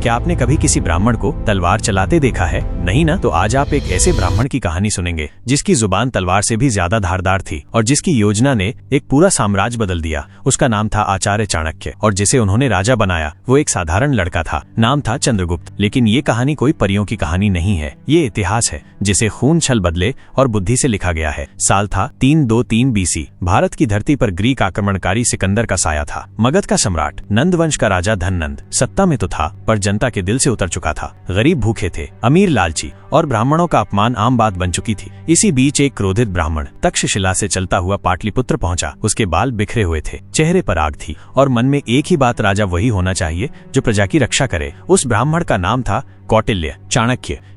क्या आपने कभी किसी ब्राह्मण को तलवार चलाते देखा है? नहीं ना? तो आज आप एक ऐसे ब्राह्मण की कहानी सुनेंगे जिसकी जुबान तलवार से भी ज्यादा धारदार थी और जिसकी योजना ने एक पूरा साम्राज्य बदल दिया। उसका नाम था आचार्य चाणक्य और जिसे उन्होंने राजा बनाया वो एक साधारण लड़का था। नाम था चंद्रगुप्त। लेकिन ये कहानी कोई परियों की कहानी नहीं है, ये इतिहास है जिसे खून छल बदले और बुद्धि से लिखा गया है। साल था 323 बीसी। भारत की धरती पर ग्रीक आक्रमणकारी सिकंदर का साया था। मगध का सम्राट नंद वंश का राजा धननंद सत्ता में तो था पर जनता के दिल से उतर चुका था। गरीब भूखे थे, अमीर लालची और ब्राह्मणों का अपमान आम बात बन चुकी थी। इसी बीच एक क्रोधित ब्राह्मण तक्षशिला से चलता हुआ पाटलिपुत्र पहुंचा। उसके बाल बिखरे हुए थे, चेहरे पर आग थी और मन में एक ही बात, राजा वही होना चाहिए जो प्रजा की रक्षा करे। उस ब्राह्मण का नाम था कौटिल्य।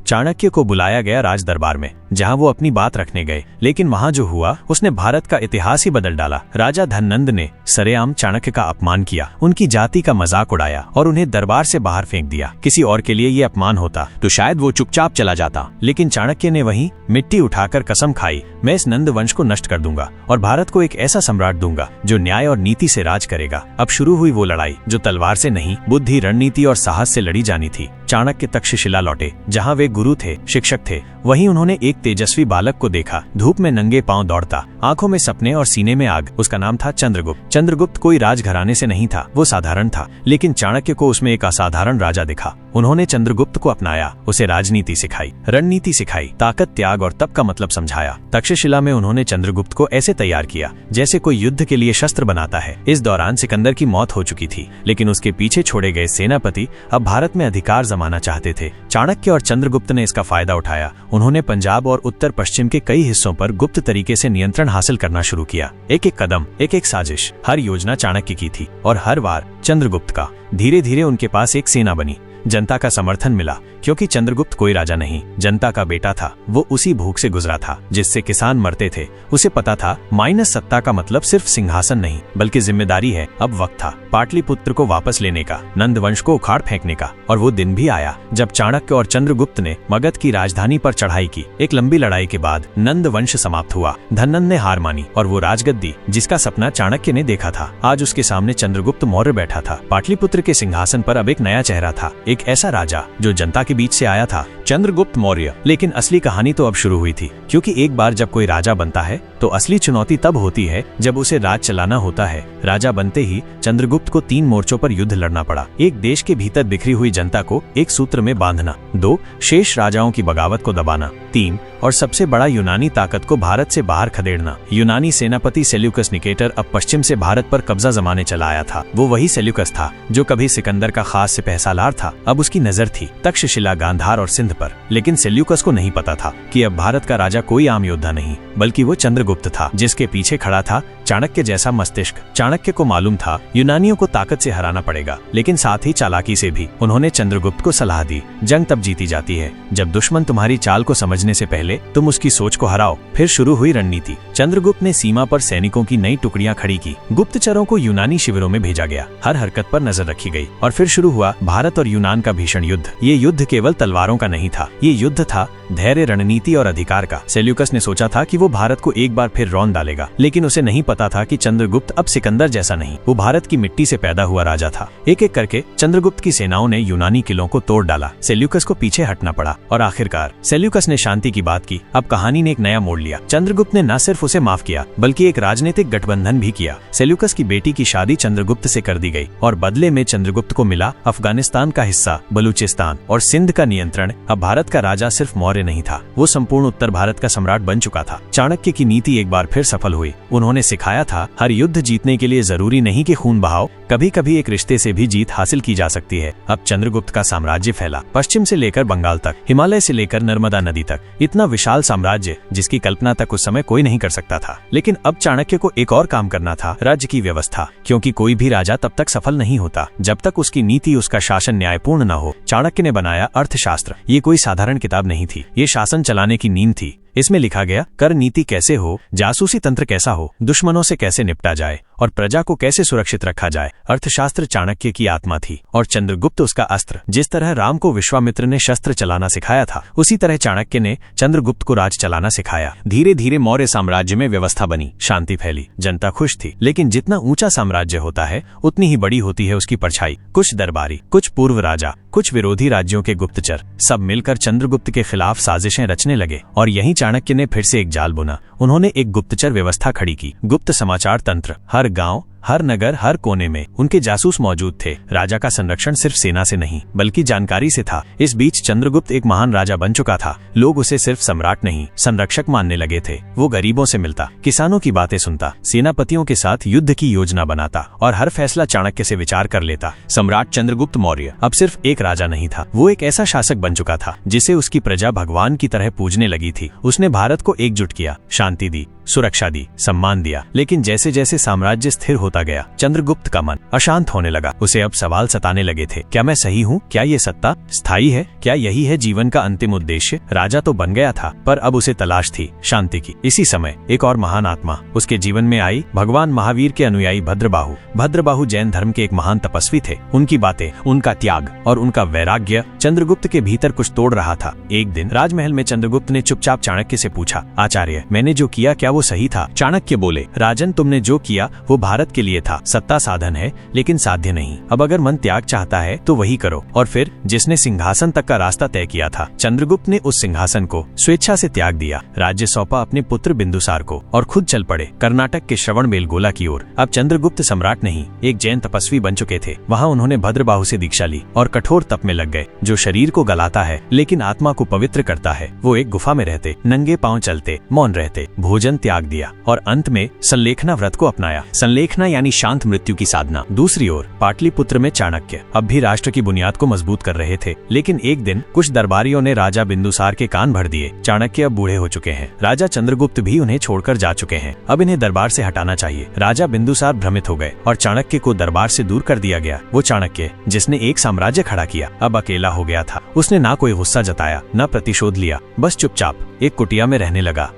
चाणक्य को बुलाया गया राज दरबार में, जहां वो अपनी बात रखने गए। लेकिन वहां जो हुआ उसने भारत का इतिहास ही बदल डाला। राजा धननंद ने सरेआम चाणक्य का अपमान किया, उनकी जाति का मजाक उड़ाया और उन्हें दरबार से बाहर फेंक दिया। किसी और के लिए ये अपमान होता तो शायद वो चुपचाप चला जाता, लेकिन चाणक्य ने वहीं मिट्टी उठाकर कसम खाई, मैं इस नंद वंश को नष्ट कर दूंगा और भारत को एक ऐसा सम्राट दूंगा जो न्याय और नीति से राज करेगा। अब शुरू हुई वो लड़ाई जो तलवार से नहीं, बुद्धि, रणनीति और साहस से लड़ी जानी थी। चाणक्य तक्षशिला लौटे, जहाँ वे गुरु थे, शिक्षक थे। वहीं उन्होंने एक तेजस्वी बालक को देखा, धूप में नंगे पांव दौड़ता, आंखों में सपने और सीने में आग। उसका नाम था चंद्रगुप्त। चंद्रगुप्त कोई राजघराने से नहीं था, वो साधारण था, लेकिन चाणक्य को उसमें एक असाधारण राजा दिखा। उन्होंने चंद्रगुप्त को अपनाया, उसे राजनीति सिखाई, रणनीति सिखाई, ताकत, त्याग और तप का मतलब समझाया। तक्षशिला में उन्होंने चंद्रगुप्त को ऐसे तैयार किया जैसे कोई युद्ध के लिए शस्त्र बनाता है। इस दौरान सिकंदर की मौत हो चुकी थी, लेकिन उसके पीछे छोड़े गए सेनापति अब भारत में अधिकार जमाना चाहते थे। चाणक्य और चंद्रगुप्त ने इसका फायदा उठाया। उन्होंने पंजाब और उत्तर पश्चिम के कई हिस्सों पर गुप्त तरीके से नियंत्रण हासिल करना शुरू किया। एक एक कदम, एक एक साजिश, हर योजना चाणक्य की थी और हर वार चंद्रगुप्त का। धीरे धीरे उनके पास एक सेना बनी, जनता का समर्थन मिला, क्योंकि चंद्रगुप्त कोई राजा नहीं, जनता का बेटा था। वो उसी भूख से गुजरा था जिससे किसान मरते थे। उसे पता था माइनस सत्ता का मतलब सिर्फ सिंहासन नहीं बल्कि जिम्मेदारी है। अब वक्त था पाटलिपुत्र को वापस लेने का, नंद वंश को उखाड़ फेंकने का। और वो दिन भी आया जब चाणक्य और चंद्रगुप्त ने मगध की राजधानी पर चढ़ाई की। एक लंबी लड़ाई के बाद नंद वंश समाप्त हुआ। धननंद ने हार मानी और वो राजगद्दी जिसका सपना चाणक्य ने देखा था, आज उसके सामने चंद्रगुप्त मौर्य बैठा था। पाटलिपुत्र के सिंहासन पर अब एक नया चेहरा था, एक ऐसा राजा जो जनता के बीच से आया था, चंद्रगुप्त मौर्य। लेकिन असली कहानी तो अब शुरू हुई थी, क्योंकि एक बार जब कोई राजा बनता है तो असली चुनौती तब होती है जब उसे राज चलाना होता है। राजा बनते ही चंद्रगुप्त को 3 मोर्चों पर युद्ध लड़ना पड़ा। 1, देश के भीतर बिखरी हुई जनता को एक सूत्र में बांधना। 2, शेष राजाओं की बगावत को दबाना। 3, और सबसे बड़ा यूनानी ताकत को भारत से बाहर खदेड़ना। यूनानी सेनापति सेल्यूकस निकेटर अब पश्चिम से भारत पर कब्जा जमाने चला आया था। वो वही सेल्यूकस था जो कभी सिकंदर का खास सिपह सालार था। अब उसकी नजर थी तक्षशिला, गांधार और सिंध पर। लेकिन सेल्यूकस को नहीं पता था कि अब भारत का राजा कोई आम योद्धा नहीं बल्कि वो चंद्रगुप्त था, जिसके पीछे खड़ा था चाणक्य जैसा मस्तिष्क। चाणक्य को मालूम था यूनानियों को ताकत से हराना पड़ेगा, लेकिन साथ ही चालाकी से भी। उन्होंने चंद्रगुप्त को सलाह दी, जंग तब जीती जाती है जब दुश्मन तुम्हारी चाल को समझने से पहले तुम उसकी सोच को हराओ। फिर शुरू हुई रणनीति। चंद्रगुप्त ने सीमा पर सैनिकों की नई टुकड़ियां खड़ी की। गुप्तचरों को यूनानी शिविरों में भेजा गया, हर हरकत पर नजर रखी गई और फिर शुरू हुआ भारत और यूनान का भीषण युद्ध। ये युद्ध केवल तलवारों का नहीं था, ये युद्ध था धैर्य, रणनीति और अधिकार का। सेल्यूकस ने सोचा था कि वो भारत को एक बार फिर रौंद डालेगा, लेकिन उसे नहीं पता था कि चंद्रगुप्त अब सिकंदर जैसा नहीं, वो भारत की मिट्टी से पैदा हुआ राजा था। एक एक करके चंद्रगुप्त की सेनाओं ने यूनानी किलों को तोड़ डाला। सेल्यूकस को पीछे हटना पड़ा और आखिरकार सेल्यूकस ने शांति की बात की। अब कहानी ने एक नया मोड़ लिया। चंद्रगुप्त ने न सिर्फ उसे माफ किया बल्कि एक राजनीतिक गठबंधन भी किया। सेल्यूकस की बेटी की शादी चंद्रगुप्त से कर दी गई और बदले में चंद्रगुप्त को मिला अफगानिस्तान का हिस्सा, बलूचिस्तान और सिंध का नियंत्रण। अब भारत का राजा सिर्फ मौर्य नहीं था, वो संपूर्ण उत्तर भारत का सम्राट बन चुका था। चाणक्य की नीति एक बार फिर सफल हुई। उन्होंने सिखाया था हर युद्ध जीतने के लिए जरूरी नहीं कि खून बहाओ, कभी कभी एक रिश्ते से भी जीत हासिल की जा सकती है। अब चंद्रगुप्त का साम्राज्य फैला, पश्चिम से लेकर बंगाल तक, हिमालय से लेकर नर्मदा नदी तक। इतना विशाल साम्राज्य जिसकी कल्पना तक उस समय कोई नहीं कर सकता था। लेकिन अब चाणक्य को एक और काम करना था, राज्य की व्यवस्था, क्योंकि कोई भी राजा तब तक सफल नहीं होता जब तक उसकी नीति, उसका शासन न्यायपूर्ण न हो। चाणक्य ने बनाया अर्थशास्त्र। ये कोई साधारण किताब नहीं थी, ये शासन चलाने की नींव थी। इसमें लिखा गया कर नीति कैसे हो, जासूसी तंत्र कैसा हो, दुश्मनों से कैसे निपटा जाए और प्रजा को कैसे सुरक्षित रखा जाए। अर्थशास्त्र चाणक्य की आत्मा थी और चंद्रगुप्त उसका अस्त्र। जिस तरह राम को विश्वामित्र ने शस्त्र चलाना सिखाया था, उसी तरह चाणक्य ने चंद्रगुप्त को राज चलाना सिखाया। धीरे धीरे मौर्य साम्राज्य में व्यवस्था बनी, शांति फैली, जनता खुश थी। लेकिन जितना ऊंचा साम्राज्य होता है उतनी ही बड़ी होती है उसकी परछाई। कुछ दरबारी, कुछ पूर्व राजा, कुछ विरोधी राज्यों के गुप्तचर, सब मिलकर चंद्रगुप्त के खिलाफ साजिशें रचने लगे। और यहीं चाणक्य ने फिर से एक जाल बुना। उन्होंने एक गुप्तचर व्यवस्था खड़ी की, गुप्त समाचार तंत्र। हर गांव, हर नगर, हर कोने में उनके जासूस मौजूद थे। राजा का संरक्षण सिर्फ सेना से नहीं बल्कि जानकारी से था। इस बीच चंद्रगुप्त एक महान राजा बन चुका था। लोग उसे सिर्फ सम्राट नहीं, संरक्षक मानने लगे थे। वो गरीबों से मिलता, किसानों की बातें सुनता, सेनापतियों के साथ युद्ध की योजना बनाता और हर फैसला चाणक्य से विचार कर लेता। सम्राट चंद्रगुप्त मौर्य अब सिर्फ एक राजा नहीं था, वो एक ऐसा शासक बन चुका था जिसे उसकी प्रजा भगवान की तरह पूजने लगी थी। उसने भारत को एकजुट किया, शांति दी, सुरक्षा दी, सम्मान दिया। लेकिन जैसे जैसे साम्राज्य स्थिर होता गया, चंद्रगुप्त का मन अशांत होने लगा। उसे अब सवाल सताने लगे थे, क्या मैं सही हूँ? क्या ये सत्ता स्थायी है? क्या यही है जीवन का अंतिम उद्देश्य? राजा तो बन गया था, पर अब उसे तलाश थी शांति की। इसी समय एक और महान आत्मा उसके जीवन में आई, भगवान महावीर के अनुयायी भद्रबाहु। भद्रबाहु जैन धर्म के एक महान तपस्वी थे। उनकी बातें, उनका त्याग और उनका वैराग्य चंद्रगुप्त के भीतर कुछ तोड़ रहा था। एक दिन राजमहल में चंद्रगुप्त ने चुपचाप चाणक्य से पूछा, आचार्य, मैंने जो किया क्या वो सही था? चाणक्य बोले, राजन, तुमने जो किया वो भारत के लिए था। सत्ता साधन है लेकिन साध्य नहीं। अब अगर मन त्याग चाहता है तो वही करो। और फिर जिसने सिंहासन तक का रास्ता तय किया था, चंद्रगुप्त ने उस सिंहासन को स्वेच्छा से त्याग दिया। राज्य सौंपा अपने पुत्र बिंदुसार को और खुद चल पड़े कर्नाटक के श्रवणबेलगोला की ओर। अब चंद्रगुप्त सम्राट नहीं, एक जैन तपस्वी बन चुके थे। वहाँ उन्होंने भद्रबाहु से दीक्षा ली और कठोर तप में लग गए। जो शरीर को गलाता है लेकिन आत्मा को पवित्र करता है, वो एक गुफा में रहते, नंगे पांव चलते, मौन रहते, भोजन त्याग दिया और अंत में संलेखना व्रत को अपनाया। संलेखना यानी शांत मृत्यु की साधना। दूसरी ओर पाटलिपुत्र में चाणक्य अब भी राष्ट्र की बुनियाद को मजबूत कर रहे थे। लेकिन एक दिन कुछ दरबारियों ने राजा बिंदुसार के कान भर दिए। चाणक्य अब बूढ़े हो चुके हैं, राजा चंद्रगुप्त भी उन्हें छोड़कर जा चुके हैं। अब इन्हें दरबार से हटाना चाहिए। राजा बिंदुसार भ्रमित हो गए और चाणक्य को दरबार से दूर कर दिया गया। वो चाणक्य जिसने एक साम्राज्य खड़ा किया, अब अकेला हो गया था। उसने ना कोई गुस्सा जताया, न प्रतिशोध लिया, बस चुपचाप एक कुटिया में रहने लगा।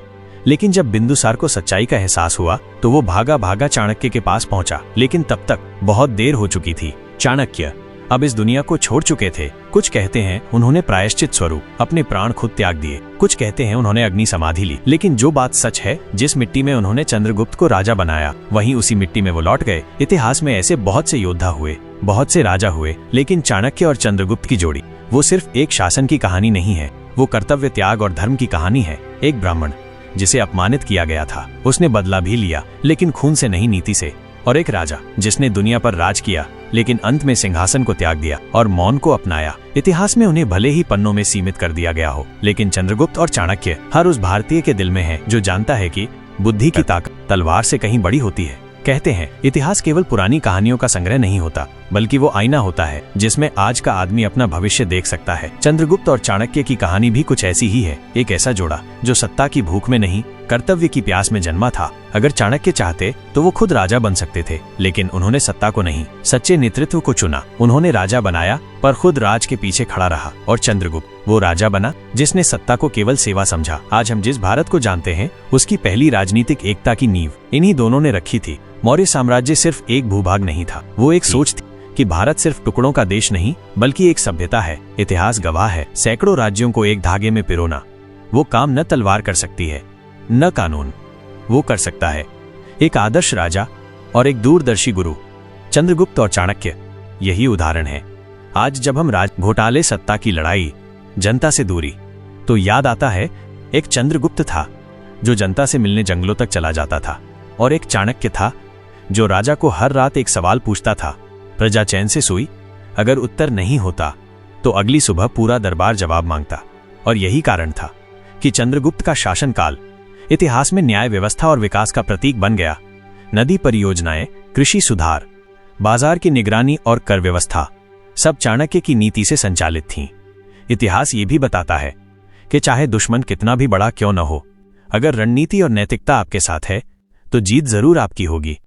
लेकिन जब बिंदुसार को सच्चाई का एहसास हुआ तो वो भागा भागा चाणक्य के पास पहुंचा। लेकिन तब तक बहुत देर हो चुकी थी। चाणक्य अब इस दुनिया को छोड़ चुके थे। कुछ कहते हैं उन्होंने प्रायश्चित स्वरूप अपने प्राण खुद त्याग दिए, कुछ कहते हैं उन्होंने अग्नि समाधि ली। लेकिन जो बात सच है, जिस मिट्टी में उन्होंने चंद्रगुप्त को राजा बनाया, वहीं उसी मिट्टी में वो लौट गए। इतिहास में ऐसे बहुत से योद्धा हुए, बहुत से राजा हुए, लेकिन चाणक्य और चंद्रगुप्त की जोड़ी वो सिर्फ एक शासन की कहानी नहीं है, वो कर्तव्य, त्याग और धर्म की कहानी है। एक ब्राह्मण जिसे अपमानित किया गया था, उसने बदला भी लिया, लेकिन खून से नहीं, नीति से। और एक राजा जिसने दुनिया पर राज किया, लेकिन अंत में सिंहासन को त्याग दिया और मौन को अपनाया। इतिहास में उन्हें भले ही पन्नों में सीमित कर दिया गया हो, लेकिन चंद्रगुप्त और चाणक्य हर उस भारतीय के दिल में है जो जानता है कि बुद्धि की ताकत तलवार से कहीं बड़ी होती है। कहते हैं इतिहास केवल पुरानी कहानियों का संग्रह नहीं होता, बल्कि वो आईना होता है जिसमें आज का आदमी अपना भविष्य देख सकता है। चंद्रगुप्त और चाणक्य की कहानी भी कुछ ऐसी ही है। एक ऐसा जोड़ा जो सत्ता की भूख में नहीं, कर्तव्य की प्यास में जन्मा था। अगर चाणक्य चाहते तो वो खुद राजा बन सकते थे, लेकिन उन्होंने सत्ता को नहीं, सच्चे नेतृत्व को चुना। उन्होंने राजा बनाया पर खुद राज के पीछे खड़ा रहा। और चंद्रगुप्त वो राजा बना जिसने सत्ता को केवल सेवा समझा। आज हम जिस भारत को जानते हैं, उसकी पहली राजनीतिक एकता की नींव इन्हीं दोनों ने रखी थी। मौर्य साम्राज्य सिर्फ एक भूभाग नहीं था, वो एक सोच थी कि भारत सिर्फ टुकड़ों का देश नहीं, बल्कि एक सभ्यता है। इतिहास गवाह है, सैकड़ों राज्यों को एक धागे में पिरोना वो काम न तलवार कर सकती है, न कानून, वो कर सकता है एक आदर्श राजा और एक दूरदर्शी गुरु। चंद्रगुप्त और चाणक्य यही उदाहरण है। आज जब हम घोटाले, सत्ता की लड़ाई, जनता से दूरी, तो याद आता है एक चंद्रगुप्त था जो जनता से मिलने जंगलों तक चला जाता था, और एक चाणक्य था जो राजा को हर रात एक सवाल पूछता था। प्रजा चैन से सोई? अगर उत्तर नहीं होता तो अगली सुबह पूरा दरबार जवाब मांगता। और यही कारण था कि चंद्रगुप्त का शासनकाल इतिहास में न्याय व्यवस्था और विकास का प्रतीक बन गया। नदी परियोजनाएं, कृषि सुधार, बाजार की निगरानी और कर व्यवस्था सब चाणक्य की नीति से संचालित थीं। इतिहास ये भी बताता है कि चाहे दुश्मन कितना भी बड़ा क्यों न हो, अगर रणनीति और नैतिकता आपके साथ है तो जीत जरूर आपकी होगी।